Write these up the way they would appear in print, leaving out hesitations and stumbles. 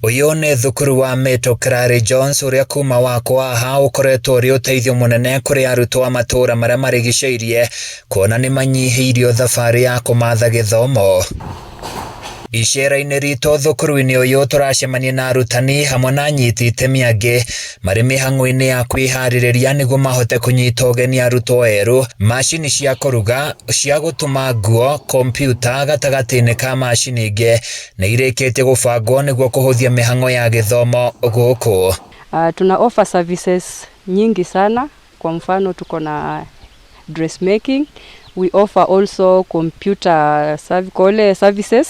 Uyu ni thukuru wa Meto CLARY Jones uria kuma wakwa aha ukoretwo uri uteithio munene kuri arutwo a matura maria marigiceirie kuona ni manyihiirio thabari ya kumatha githomo. Icera-inĩ ritũ thukuru-inĩ ũyũ turacemania na arutani hamwe na anyiti itemi angĩ marĩ mĩhang'o-inĩ ya kwĩharĩrĩria nĩguo mahote kũnyita ũgeni arutwo erũ, macini cia kũruga, cia gũtuma nguo, kompyuta gatagatĩ-inĩ ka macini ingĩ nĩ irĩkĩtie gũbangwo nĩguo kũhũthia mĩhang'o ya gĩthomo gũkũ. Tuna offer services nyingi sana, kwa mfano tuko na dressmaking, we offer also computer services,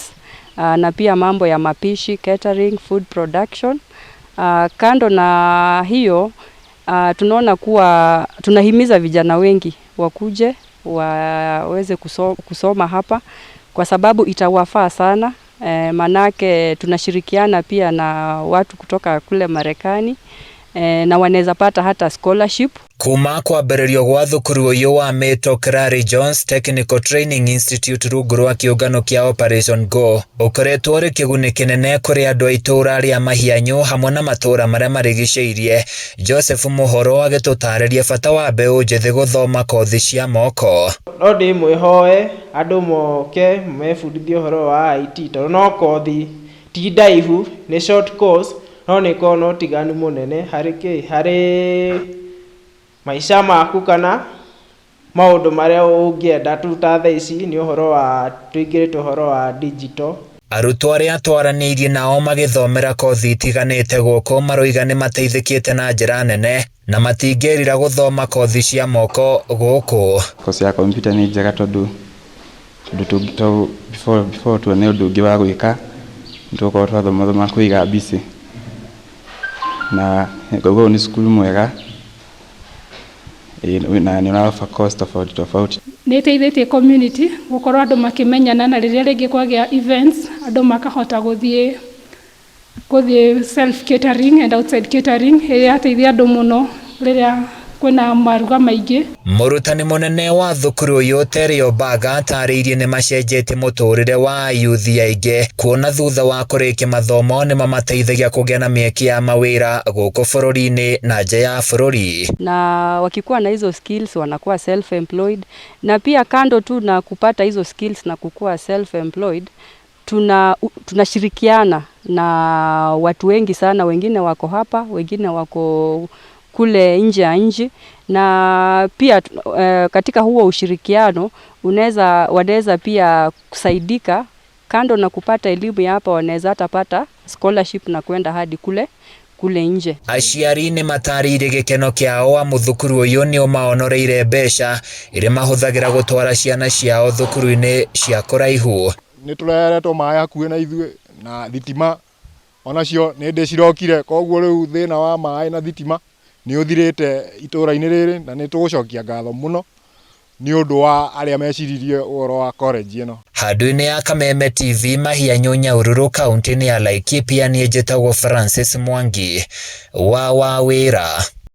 na pia mambo ya mapishi, catering, food production. Kando na hiyo, tunaona kuwa tunahimiza vijana wengi wakuje waweze kusoma hapa kwa sababu itawafaa sana. Manake tunashirikiana pia na watu kutoka kule Marekani na wanaweza pata hata scholarship. Kuma kwambĩrĩrio gwa thukuru ũyũ wa Meto CLARY Jones Technical Training Institute rungu rwa kĩũngano kĩa Operation Go ũkoretwo ũrĩ kĩguni kĩnene kũrĩ andũ a itũũra rĩa Mahianyu hamwe na matũũra marĩa marigicĩirie. Joseph Muhoro agĩtũtarĩria bata wa mbeũ njĩthĩ gũthoma kothi cia moko. No ndĩmwĩhoe andũ moke mebundithie ũhoro wa IT tondũ no kothi ti ndaihu, nĩ short course no nĩ korwo na ũtiganu mũnene harĩ maisha maku kana maũndũ marĩa ũngĩenda tuta thaa ici nĩ ũhoro wa tũingĩrĩte ũhoro wa digital. Arutwo arĩa twaranĩirie nao magĩthomera kothi itiganĩte gũkũ maroiga nĩ mateithĩkĩte na njĩra nene na matingĩrira gũthoma kothi cia moko gũkũ. Kothi ya kompyuta nĩ njega tondũ before tuone ũndũ ũngĩ wa gwĩka nĩtũkorwo twathoma kũiga busy na ngauga nĩ cukuru mwega na nĩ ũrafa course tofauti. Nĩ ĩteithĩtie community gũkorwo andũ makĩmenyana na rĩrĩa rĩngĩ kwagĩa events andũ makahota gũthiĩ self catering and outside catering ĩrĩa ateithia andũ mũno rĩrĩa kwĩna maruga maingĩ. Mũrutani mũnene wa thukuru ũyũ Terry Obaga atarĩirie nĩ macenjetie mũtũrĩre wa yuthi aingĩ kuona thutha wa kũrĩkia mathomo nĩ mamateithagia kũgĩa na mĩeke ya mawĩra gũkũ bũrũri-inĩ na nja ya bũrũri. Na wakikuwa na hizo skills wanakuwa self-employed, na pia kando tu na kupata hizo skills na kukuwa self-employed, tunashirikiana na watu wengi sana, wengine wako hapa, wengine wako kule nje ya nchi, na pia katika huo ushirikiano wanaweza pia kusaidika kando na kupata elimu ya hapa, wanaweza hata pata scholarship na kwenda hadi kule nje. Aciari nĩ matarĩirie gĩkeno kĩao amu thukuru ũyũ nĩ ũmaonoreire mbeca iria mahũthagĩra gũtwara ciana ciao thukuru-inĩ cia kũraihu. Nĩ tũreretwo maĩ hakuhĩ na ithuĩ na thitima onacio nĩ ndĩcirokire, koguo rĩu thĩna wa maĩ na thitima nĩ ũthirĩte itũũra-inĩ rĩrĩ na nĩ tũgũcokia ngatho mũno nĩ ũndũ wa arĩa meciririe ũhoro wa college ĩno. Handũ-inĩ ya Kameme TV Mahianyu Nyahururu kaunti-inĩ ya Laikipia, niĩ njĩtagwo Francis Mwangi wa wĩra.